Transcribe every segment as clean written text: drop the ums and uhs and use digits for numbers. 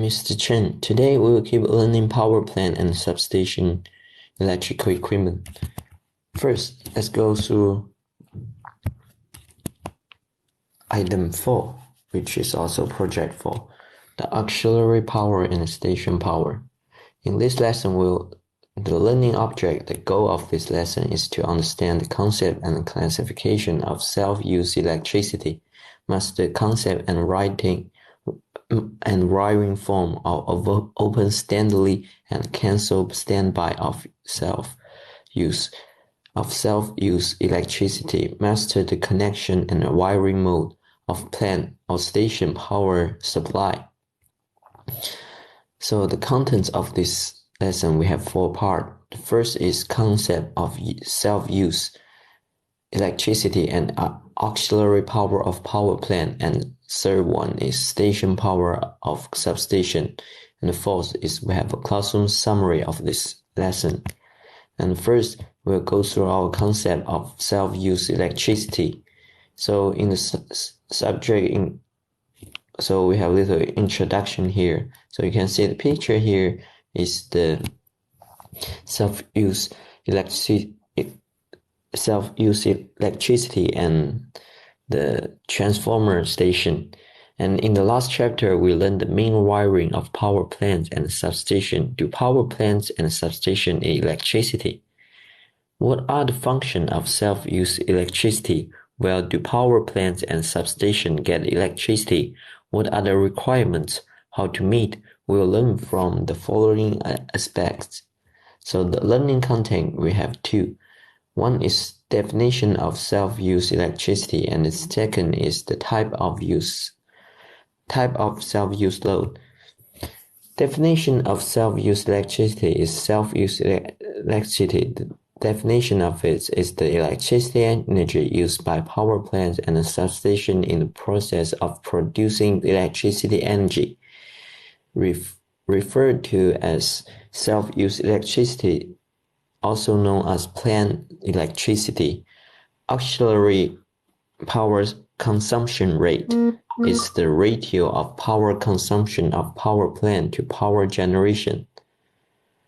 Mr. Chen, today we will keep learning power plant and substation electrical equipment. First, let's go through item 4, which is also project 4, the auxiliary power and station power. In this lesson, the learning object, the goal of this lesson is to understand the concept and classification of self-use electricity, master concept and wiring form of open standby and cancel standby of self-use electricity, master the connection and wiring mode of plant or station power supply. So the contents of this lesson, we have 4 parts. The first is concept of self-use electricity and auxiliary power of power plant, and third one is station power of substation, and the fourth is we have a classroom summary of this lesson. And first, we'll go through our concept of self-use electricity. So in the subject, so we have a little introduction here. So you can see the picture here is the self-use electricity and the transformer station. And in the last chapter, we learned the main wiring of power plants and substation. Do power plants and substation electricity? What are the functions of self-use electricity? Well, do power plants and substation get electricity? What are the requirements? How to meet? We'll learn from the following aspects. So the learning content, we have 2. One is definition of self-use electricity, and the second is the type of self-use load. Definition of self-use electricity is self-use electricity. The definition of it is the electricity energy used by power plants and a substation in the process of producing electricity energy, referred to as self-use electricity, also known as plant electricity. Auxiliary power consumption rate is the ratio of power consumption of power plant to power generation.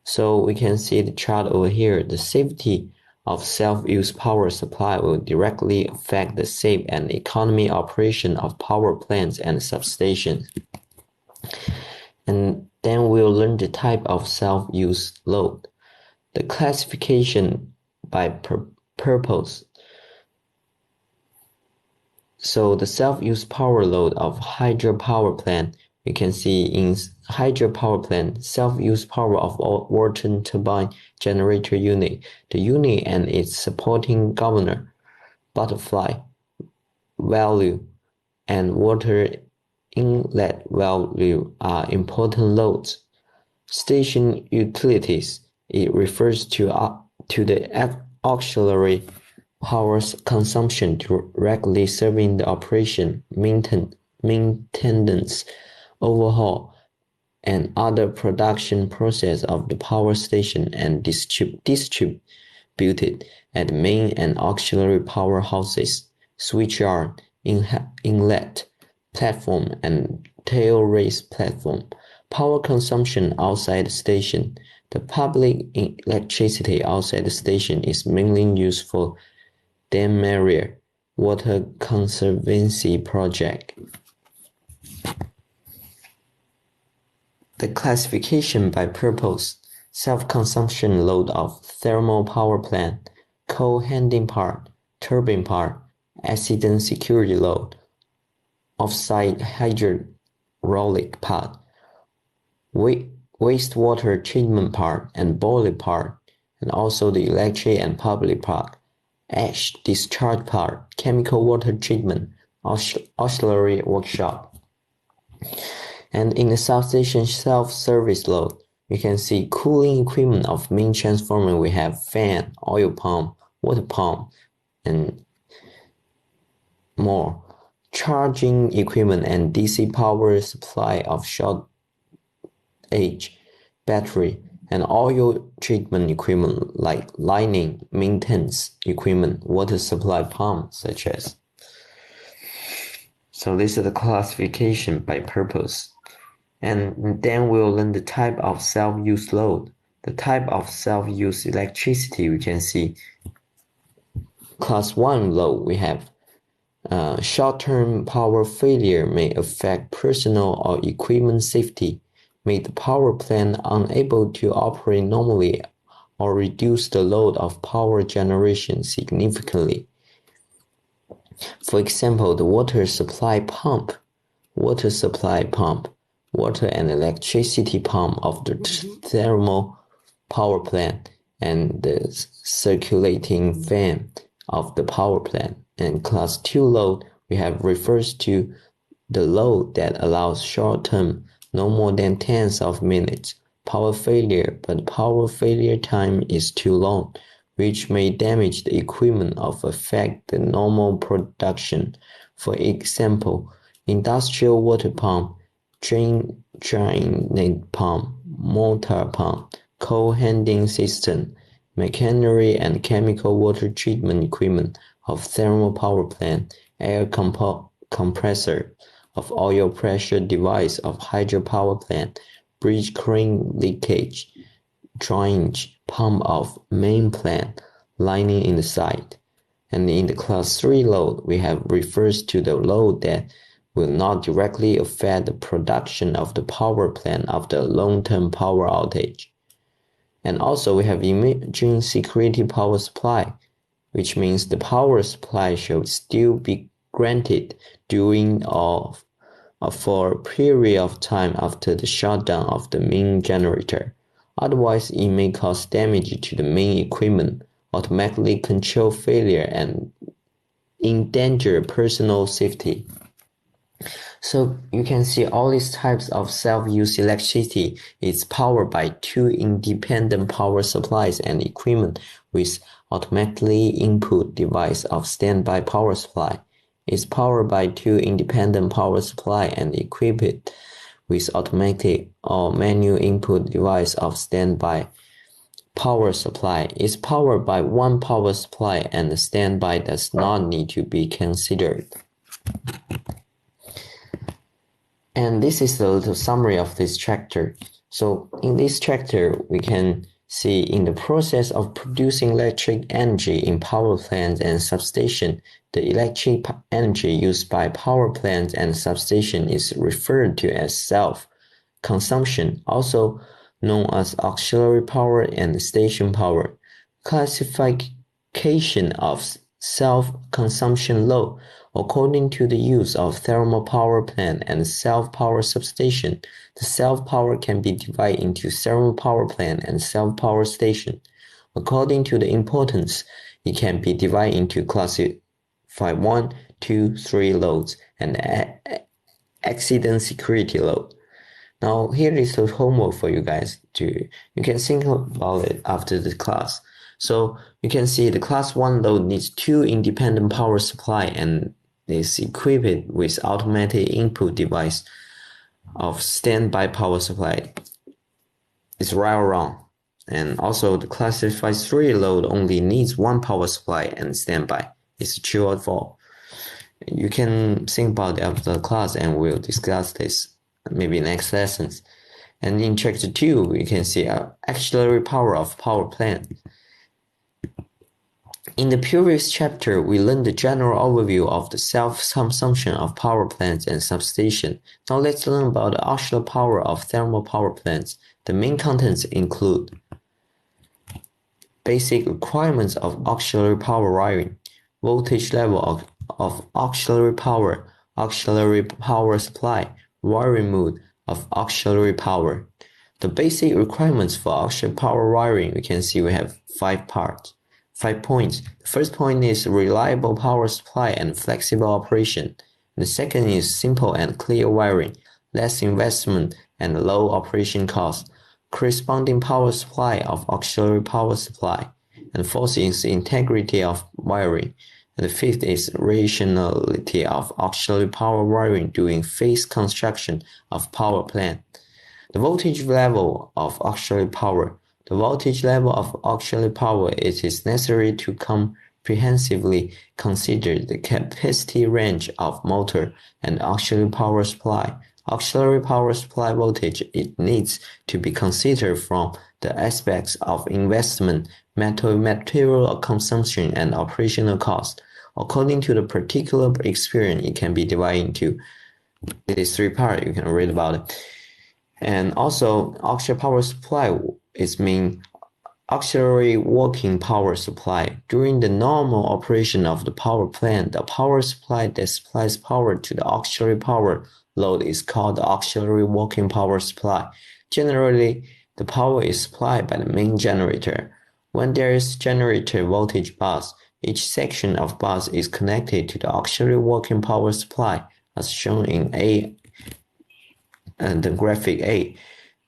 So we can see the chart over here. The safety of self-use power supply will directly affect the safe and economy operation of power plants and substations. And then we'll learn the type of self-use load. The classification by purpose. So the self-use power load of hydropower plant, you can see in hydropower plant, self-use power of water turbine generator unit. The unit and its supporting governor, butterfly valve, and water inlet valve are important loads. Station utilities, it refers to the auxiliary power consumption directly serving the operation, maintenance, overhaul, and other production process of the power station, and distributed at the main and auxiliary powerhouses, switchyard, inlet, platform, and tail race platform. Power consumption outside the station. The public electricity outside the station is mainly used for dam area, water conservancy project. The classification by purpose, self-consumption load of thermal power plant, coal handling part, turbine part, accident security load, off-site hydraulic part, wastewater treatment part and boiler part, and also the electric and public part, ash discharge part, chemical water treatment, auxiliary workshop. And in the substation self-service load, you can see cooling equipment of main transformer. We have fan, oil pump, water pump, and more. Charging equipment and DC power supply of short age battery, and oil treatment equipment like lining, maintenance equipment, water supply pump such as. So this is the classification by purpose. And then we'll learn the type of self-use load. The type of self-use electricity we can see. Class 1 load we have short-term power failure may affect personal or equipment safety, make the power plant unable to operate normally, or reduce the load of power generation significantly. For example, the water and electricity pump of the thermal power plant, and the circulating fan of the power plant. And class 2 load we have refers to the load that allows short-term, no more than tens of minutes, power failure, but power failure time is too long, which may damage the equipment or affect the normal production. For example, industrial water pump, drainage pump, motor pump, coal handling system, machinery and chemical water treatment equipment of thermal power plant, air compressor of oil pressure device of hydropower plant, bridge crane leakage, drainage pump of main plant, lining in the site. And in the class 3 load, we have refers to the load that will not directly affect the production of the power plant after a long-term power outage. And also we have emergency security power supply, which means the power supply should still be granted during or for a period of time after the shutdown of the main generator. Otherwise, it may cause damage to the main equipment, automatically control failure, and endanger personal safety. So you can see all these types of self-use electricity is powered by two independent power supplies and equipment with automatically input device of standby power supply. Is powered by two independent power supply and equipped with automatic or manual input device of standby power supply. Is powered by one power supply and standby does not need to be considered. And this is a little summary of this chapter. So in this chapter, we can see in the process of producing electric energy in power plants and substation, the electric energy used by power plants and substation is referred to as self-consumption, also known as auxiliary power and station power. Classification of self-consumption load. According to the use of thermal power plant and self-power substation, the self-power can be divided into thermal power plant and self-power station. According to the importance, it can be divided into classified 1, 2, 3 loads and accident security load. Now here is the homework for you guys you can think about it after the class. So you can see the class 1 load needs two independent power supply and is equipped with automatic input device of standby power supply. It's right or wrong. And also the classified 3 load only needs one power supply and standby. It's true or false. You can think about it after the class and we'll discuss this maybe next lessons. And in chapter 2, we can see auxiliary power of power plant. In the previous chapter, we learned the general overview of the self-consumption of power plants and substation. Now let's learn about the auxiliary power of thermal power plants. The main contents include basic requirements of auxiliary power wiring, voltage level of auxiliary power supply, wiring mode of auxiliary power. The basic requirements for auxiliary power wiring, we can see we have 5 points. The first point is reliable power supply and flexible operation. The second is simple and clear wiring, less investment and low operation cost, corresponding power supply of auxiliary power supply. And fourth is integrity of wiring. And the fifth is rationality of auxiliary power wiring during phase construction of power plant. The voltage level of auxiliary power. The voltage level of auxiliary power it is necessary to comprehensively consider the capacity range of motor and auxiliary power supply, auxiliary power supply voltage, it needs to be considered from the aspects of investment, material consumption, and operational cost. According to the particular experience, it can be divided into these three parts. You can read about it. And also, auxiliary power supply is mean auxiliary working power supply. During the normal operation of the power plant, the power supply that supplies power to the auxiliary power load is called the auxiliary working power supply. Generally, the power is supplied by the main generator. When there is generator voltage bus, each section of bus is connected to the auxiliary working power supply, as shown in the graphic A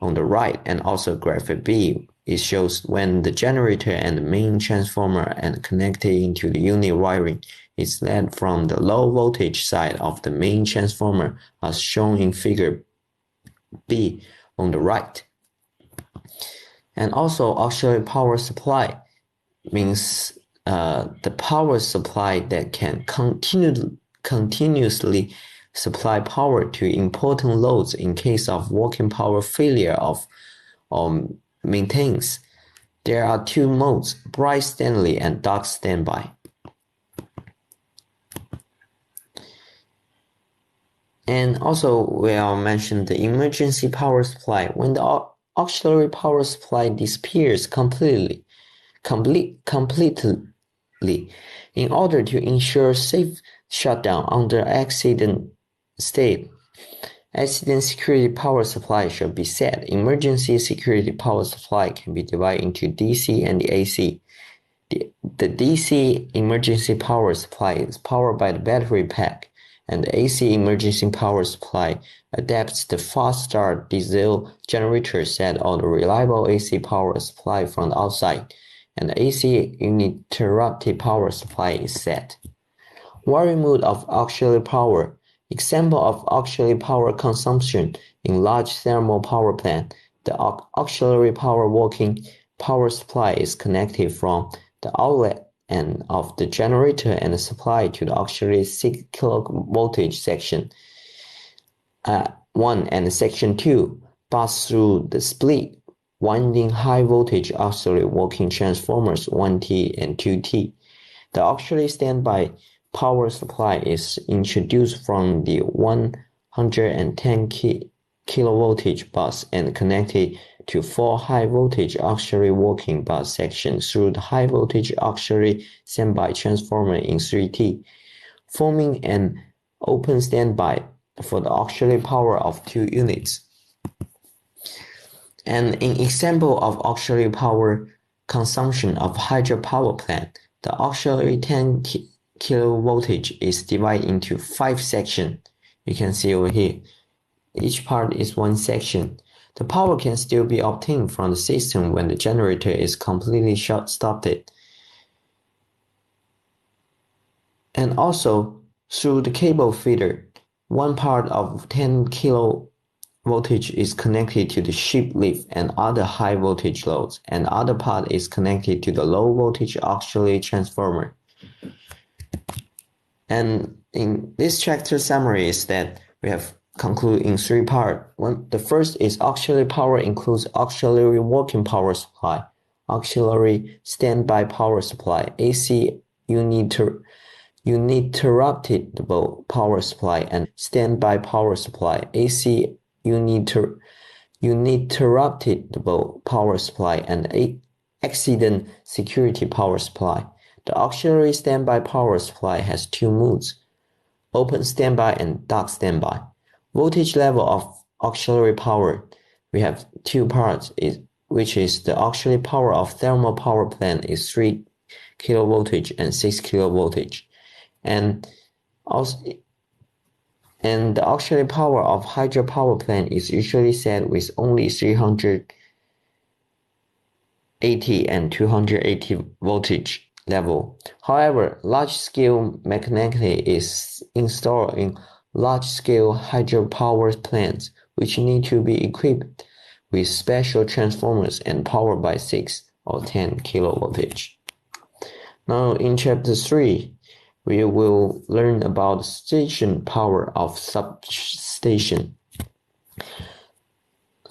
on the right, and also graphic B. It shows when the generator and the main transformer and connected into the unit wiring is led from the low voltage side of the main transformer, as shown in figure B on the right. And also, auxiliary power supply means the power supply that can continuously supply power to important loads in case of working power failure of maintains. There are two modes, bright standby and dark standby. And also, we'll mention the emergency power supply. When the auxiliary power supply disappears completely, in order to ensure safe shutdown under accident state, accident security power supply should be set. Emergency security power supply can be divided into DC and the AC. The DC emergency power supply is powered by the battery pack, and the AC emergency power supply adapts the fast start diesel generator set or the reliable AC power supply from the outside, and the AC uninterrupted power supply is set. Wiring mode of auxiliary power. Example of auxiliary power consumption in large thermal power plant. The auxiliary power working power supply is connected from the outlet end of the generator and supplied to the auxiliary 6 kV section 1 and section 2 pass through the split winding high voltage auxiliary working transformers 1T and 2T. The auxiliary standby power supply is introduced from the 110 kilovoltage bus and connected to 4 high voltage auxiliary working bus sections through the high voltage auxiliary standby transformer in 3T, forming an open standby for the auxiliary power of 2 units. And in example of auxiliary power consumption of hydropower plant, the auxiliary 10 kilovoltage is divided into 5 sections. You can see over here. Each part is 1 section. The power can still be obtained from the system when the generator is completely stopped. And also, through the cable feeder, one part of 10 kilovoltage is connected to the ship lift and other high voltage loads, and the other part is connected to the low voltage auxiliary transformer. And in this chapter summary is that we have concluded in 3 parts. The first is auxiliary power includes auxiliary working power supply, auxiliary standby power supply, AC uninterrupted power supply, and standby power supply, AC uninterrupted power supply, and accident security power supply. The auxiliary standby power supply has 2 modes, open standby and dark standby. Voltage level of auxiliary power. We have 2 parts, which is the auxiliary power of thermal power plant is 3 kilovoltage and 6 kilovoltage. And the auxiliary power of hydropower plant is usually set with only 380 and 280 voltage level. However, large-scale mechanicity is installed in large-scale hydropower plants, which need to be equipped with special transformers and powered by 6 or 10 kilovoltage. Now, in chapter 3, we will learn about station power of substation.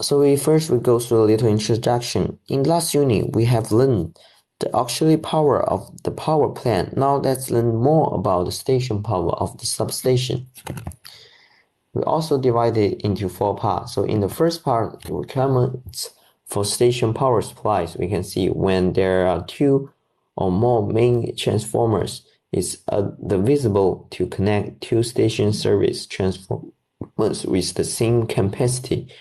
So we go through a little introduction. In last unit, we have learned the auxiliary power of the power plant. Now let's learn more about the station power of the substation. We also divide it into 4 parts. So in the first part, the requirements for station power supplies, we can see when there are 2 or more main transformers, it's divisible to connect 2 station service transformers with the same capacity,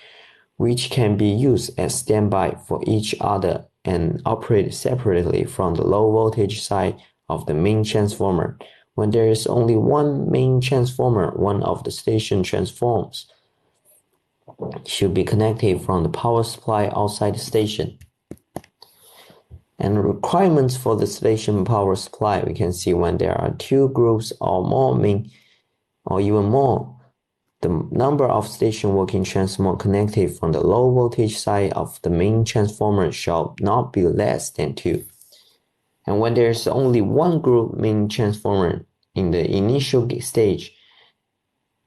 which can be used as standby for each other and operate separately from the low voltage side of the main transformer. When there is only one main transformer, one of the station transformers should be connected from the power supply outside the station. And requirements for the station power supply, we can see when there are 2 groups or more main, or even more, the number of station working transformers connected from the low voltage side of the main transformer shall not be less than 2. And when there is only one group main transformer in the initial stage,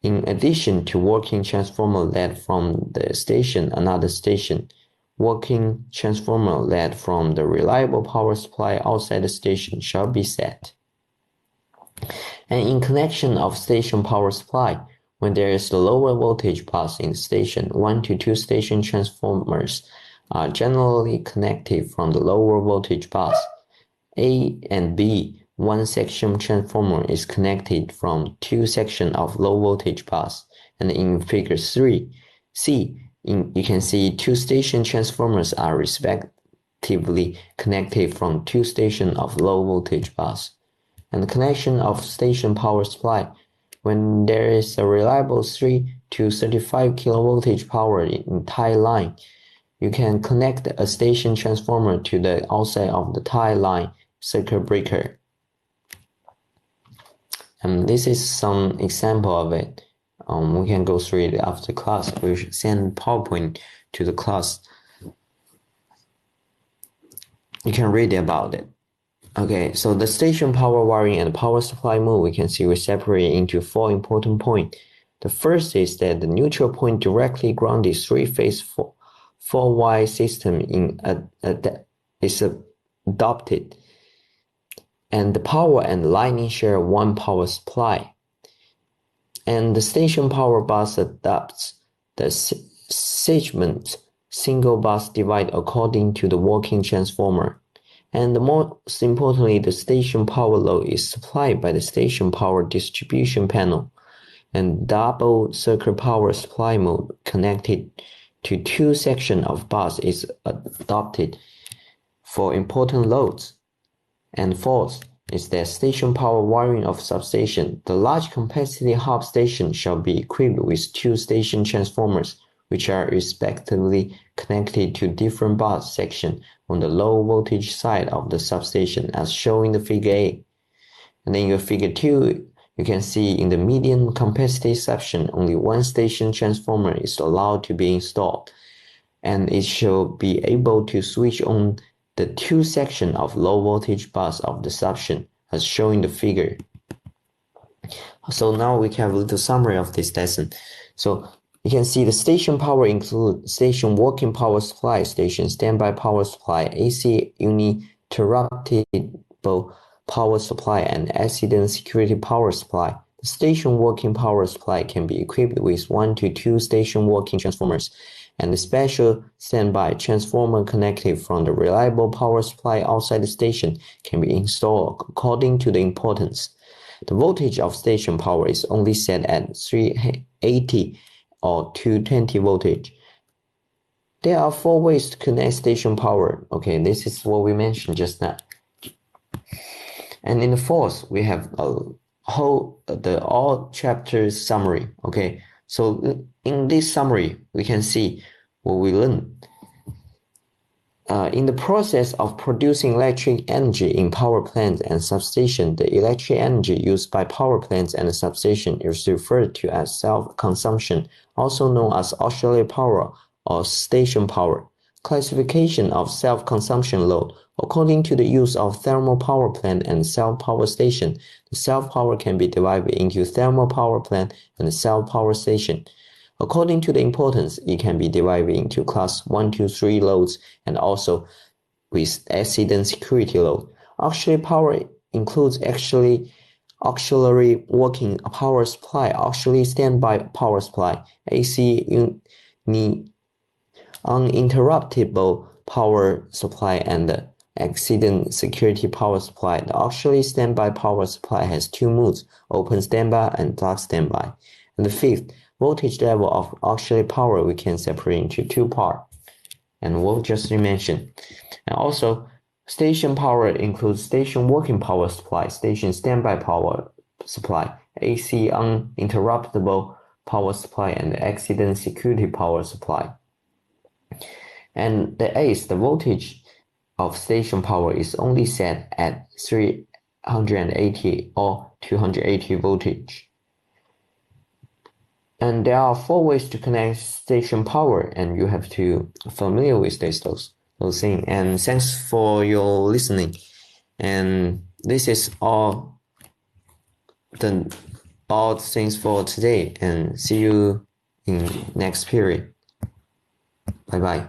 in addition to working transformer led from the station, another station, working transformer led from the reliable power supply outside the station shall be set. And in connection of station power supply, when there is a lower voltage bus in the station, 1 to 2 station transformers are generally connected from the lower voltage bus. A and B, one section transformer is connected from 2 sections of low voltage bus. And in figure 3C, you can see 2 station transformers are respectively connected from 2 stations of low voltage bus. And the connection of station power supply, when there is a reliable 3 to 35 kilovoltage power in tie line, you can connect a station transformer to the outside of the tie line circuit breaker. And this is some example of it. We can go through it after class. We should send PowerPoint to the class. You can read about it. Okay, so the station power wiring and power supply mode, we can see we separate into 4 important points. The first is that the neutral point directly grounded 3-phase 4-wire system is adopted, and the power and lightning share one power supply. And the station power bus adopts the segment single bus divide according to the working transformer. And most importantly, the station power load is supplied by the station power distribution panel, and double circuit power supply mode connected to 2 sections of bus is adopted for important loads. And fourth is that station power wiring of substation. The large capacity hub station shall be equipped with 2 station transformers, which are respectively connected to different bus sections on the low voltage side of the substation, as shown in the figure A. And then in your figure 2, you can see in the medium capacity section, only 1 station transformer is allowed to be installed, and it shall be able to switch on the 2 sections of low voltage bus of the substation, as shown in the figure. So now we can have a little summary of this lesson. So you can see the station power include station working power supply, station standby power supply, AC uninterruptible power supply, and accident security power supply. The station working power supply can be equipped with 1 to 2 station working transformers, and the special standby transformer connected from the reliable power supply outside the station can be installed according to the importance. The voltage of station power is only set at 380 or 220 voltage. There are 4 ways to connect station power. Okay, this is what we mentioned just now. And in the fourth, we have the all chapters summary. Okay, so in this summary, we can see what we learned. In the process of producing electric energy in power plants and substation, the electric energy used by power plants and substation is referred to as self-consumption, also known as auxiliary power or station power. Classification of self-consumption load. According to the use of thermal power plant and self-power station, the self-power can be divided into thermal power plant and self-power station. According to the importance, it can be divided into class 1, 2, 3 loads and also with accident security load. Auxiliary power includes auxiliary working power supply, auxiliary standby power supply, AC uninterruptible power supply, and accident security power supply. The auxiliary standby power supply has two modes, open standby and dark standby. And the fifth, voltage level of auxiliary power we can separate into two parts, and we'll just mention. And also, station power includes station working power supply, station standby power supply, AC uninterruptible power supply, and accident security power supply. And the voltage of station power is only set at 380 or 280 voltage. And there are four ways to connect station power, and you have to familiar with those things. And thanks for your listening. And this is all the things for today. And see you in next period. Bye bye.